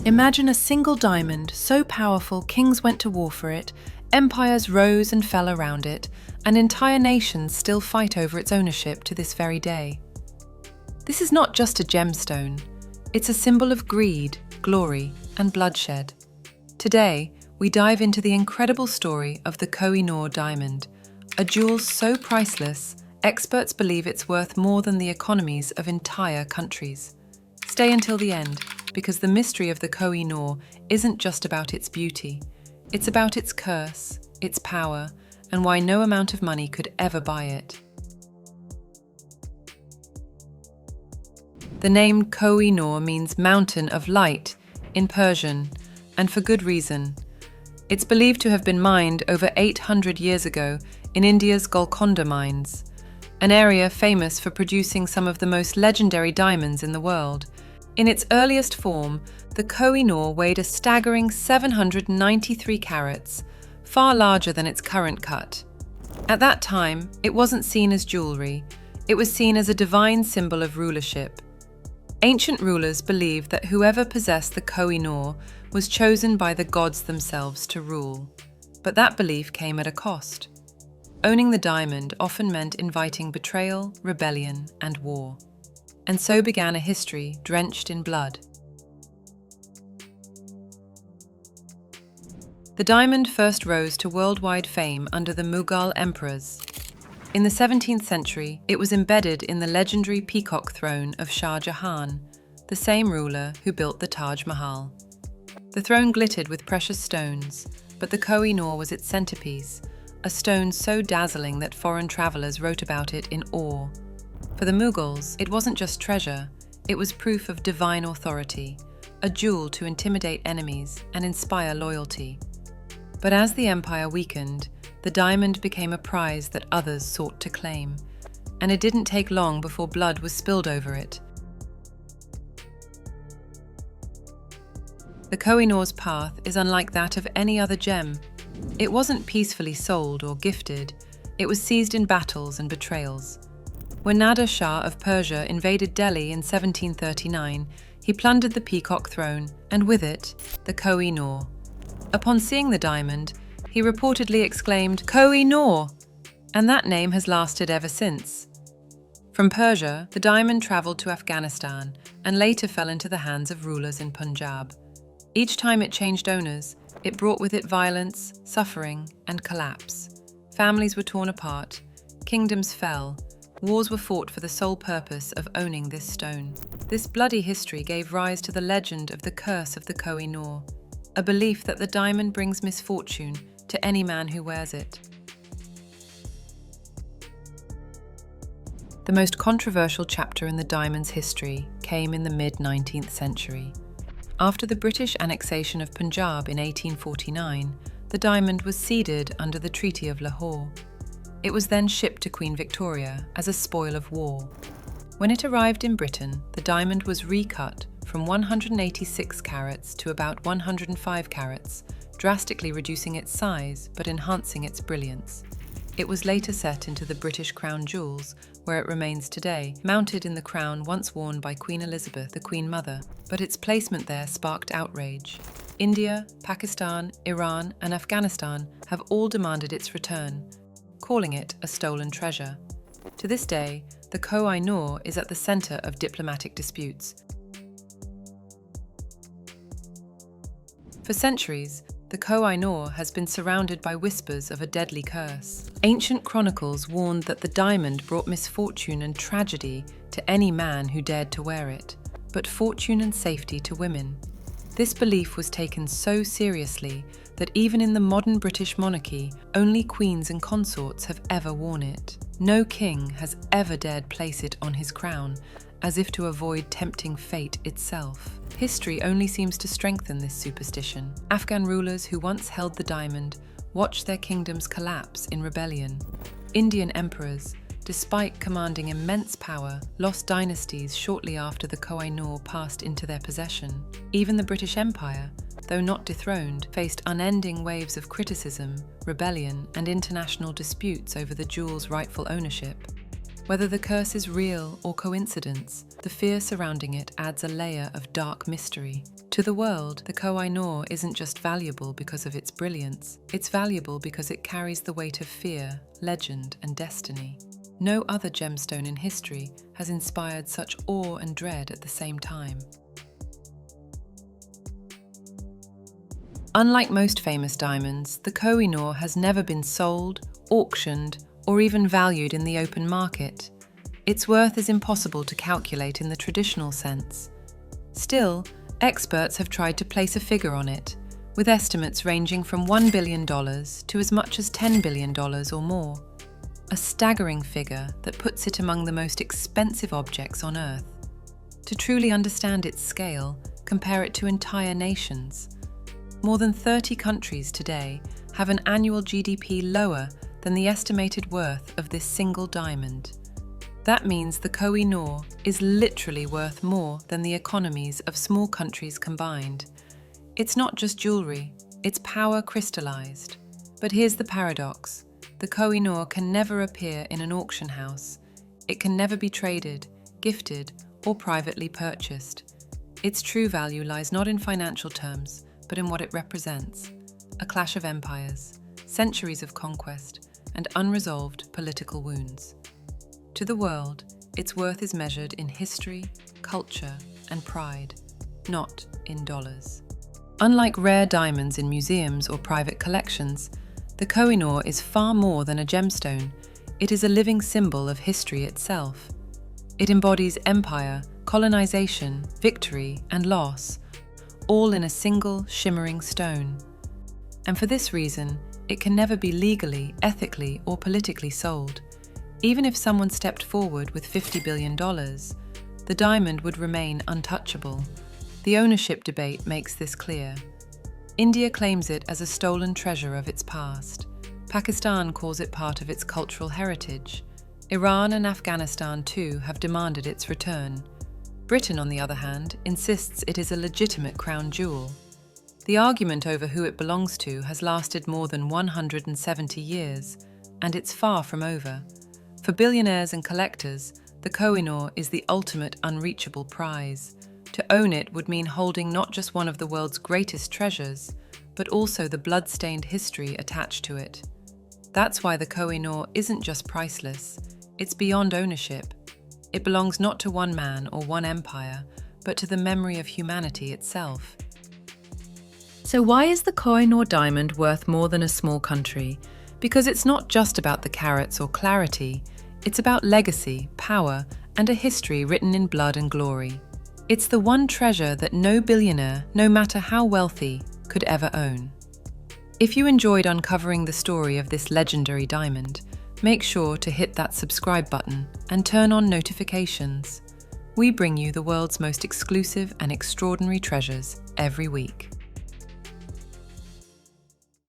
Imagine a single diamond, so powerful kings went to war for it, empires rose and fell around it, and entire nations still fight over its ownership to this very day. This is not just a gemstone, it's a symbol of greed, glory, and bloodshed. Today, we dive into the incredible story of the Koh-i-Noor Diamond, a jewel so priceless, experts believe it's worth more than the economies of entire countries. Stay until the end, because the mystery of the Koh-i-Noor isn't just about its beauty. It's about its curse, its power, and why no amount of money could ever buy it. The name Koh-i-Noor means mountain of light in Persian, and for good reason. It's believed to have been mined over 800 years ago in India's Golconda mines, an area famous for producing some of the most legendary diamonds in the world. In its earliest form, the Koh-i-Noor weighed a staggering 793 carats, far larger than its current cut. At that time, it wasn't seen as jewelry, it was seen as a divine symbol of rulership. Ancient rulers believed that whoever possessed the Koh-i-Noor was chosen by the gods themselves to rule. But that belief came at a cost. Owning the diamond often meant inviting betrayal, rebellion, and war. And so began a history drenched in blood. The diamond first rose to worldwide fame under the Mughal emperors. In the 17th century, it was embedded in the legendary peacock throne of Shah Jahan, the same ruler who built the Taj Mahal. The throne glittered with precious stones, but the Koh-i-Noor was its centerpiece, a stone so dazzling that foreign travelers wrote about it in awe. For the Mughals, it wasn't just treasure, it was proof of divine authority, a jewel to intimidate enemies and inspire loyalty. But as the empire weakened, the diamond became a prize that others sought to claim, and it didn't take long before blood was spilled over it. The Koh-i-Noor's path is unlike that of any other gem. It wasn't peacefully sold or gifted, it was seized in battles and betrayals. When Nader Shah of Persia invaded Delhi in 1739, he plundered the peacock throne, and with it, the Koh-i-Noor. Upon seeing the diamond, he reportedly exclaimed, "Koh-i-Noor!" And that name has lasted ever since. From Persia, the diamond traveled to Afghanistan and later fell into the hands of rulers in Punjab. Each time it changed owners, it brought with it violence, suffering, and collapse. Families were torn apart, kingdoms fell, wars were fought for the sole purpose of owning this stone. This bloody history gave rise to the legend of the curse of the Koh-i-Noor, a belief that the diamond brings misfortune to any man who wears it. The most controversial chapter in the diamond's history came in the mid-19th century. After the British annexation of Punjab in 1849, the diamond was ceded under the Treaty of Lahore. It was then shipped to Queen Victoria as a spoil of war. When it arrived in Britain, the diamond was recut from 186 carats to about 105 carats, drastically reducing its size but enhancing its brilliance. It was later set into the British Crown Jewels, where it remains today, mounted in the crown once worn by Queen Elizabeth, the Queen Mother, but its placement there sparked outrage. India, Pakistan, Iran, and Afghanistan have all demanded its return, calling it a stolen treasure. To this day, the Koh-i-Noor is at the center of diplomatic disputes. For centuries, the Koh-i-Noor has been surrounded by whispers of a deadly curse. Ancient chronicles warned that the diamond brought misfortune and tragedy to any man who dared to wear it, but fortune and safety to women. This belief was taken so seriously that even in the modern British monarchy, only queens and consorts have ever worn it. No king has ever dared place it on his crown, as if to avoid tempting fate itself. History only seems to strengthen this superstition. Afghan rulers who once held the diamond watched their kingdoms collapse in rebellion. Indian emperors, despite commanding immense power, lost dynasties shortly after the Koh-i-Noor passed into their possession. Even the British Empire, though not dethroned, faced unending waves of criticism, rebellion, and international disputes over the jewel's rightful ownership. Whether the curse is real or coincidence, the fear surrounding it adds a layer of dark mystery. To the world, the Koh-i-Noor isn't just valuable because of its brilliance, it's valuable because it carries the weight of fear, legend, and destiny. No other gemstone in history has inspired such awe and dread at the same time. Unlike most famous diamonds, the Koh-i-Noor has never been sold, auctioned, or even valued in the open market. Its worth is impossible to calculate in the traditional sense. Still, experts have tried to place a figure on it, with estimates ranging from $1 billion to as much as $10 billion or more. A staggering figure that puts it among the most expensive objects on Earth. To truly understand its scale, compare it to entire nations. More than 30 countries today have an annual GDP lower than the estimated worth of this single diamond. That means the Koh-i-Noor is literally worth more than the economies of small countries combined. It's not just jewelry, it's power crystallized. But here's the paradox. The Koh-i-Noor can never appear in an auction house. It can never be traded, gifted, or privately purchased. Its true value lies not in financial terms, but in what it represents. A clash of empires, centuries of conquest, and unresolved political wounds. To the world, its worth is measured in history, culture, and pride, not in dollars. Unlike rare diamonds in museums or private collections, the Koh-i-Noor is far more than a gemstone. It is a living symbol of history itself. It embodies empire, colonization, victory, and loss, all in a single, shimmering stone. And for this reason, it can never be legally, ethically, or politically sold. Even if someone stepped forward with $50 billion, the diamond would remain untouchable. The ownership debate makes this clear. India claims it as a stolen treasure of its past. Pakistan calls it part of its cultural heritage. Iran and Afghanistan, too, have demanded its return. Britain, on the other hand, insists it is a legitimate crown jewel. The argument over who it belongs to has lasted more than 170 years, and it's far from over. For billionaires and collectors, the Koh-i-Noor is the ultimate unreachable prize. To own it would mean holding not just one of the world's greatest treasures, but also the blood-stained history attached to it. That's why the Koh-i-Noor isn't just priceless, it's beyond ownership. It belongs not to one man or one empire, but to the memory of humanity itself. So why is the Koh-i-Noor diamond worth more than a small country? Because it's not just about the carats or clarity, it's about legacy, power, and a history written in blood and glory. It's the one treasure that no billionaire, no matter how wealthy, could ever own. If you enjoyed uncovering the story of this legendary diamond, make sure to hit that subscribe button and turn on notifications. We bring you the world's most exclusive and extraordinary treasures every week.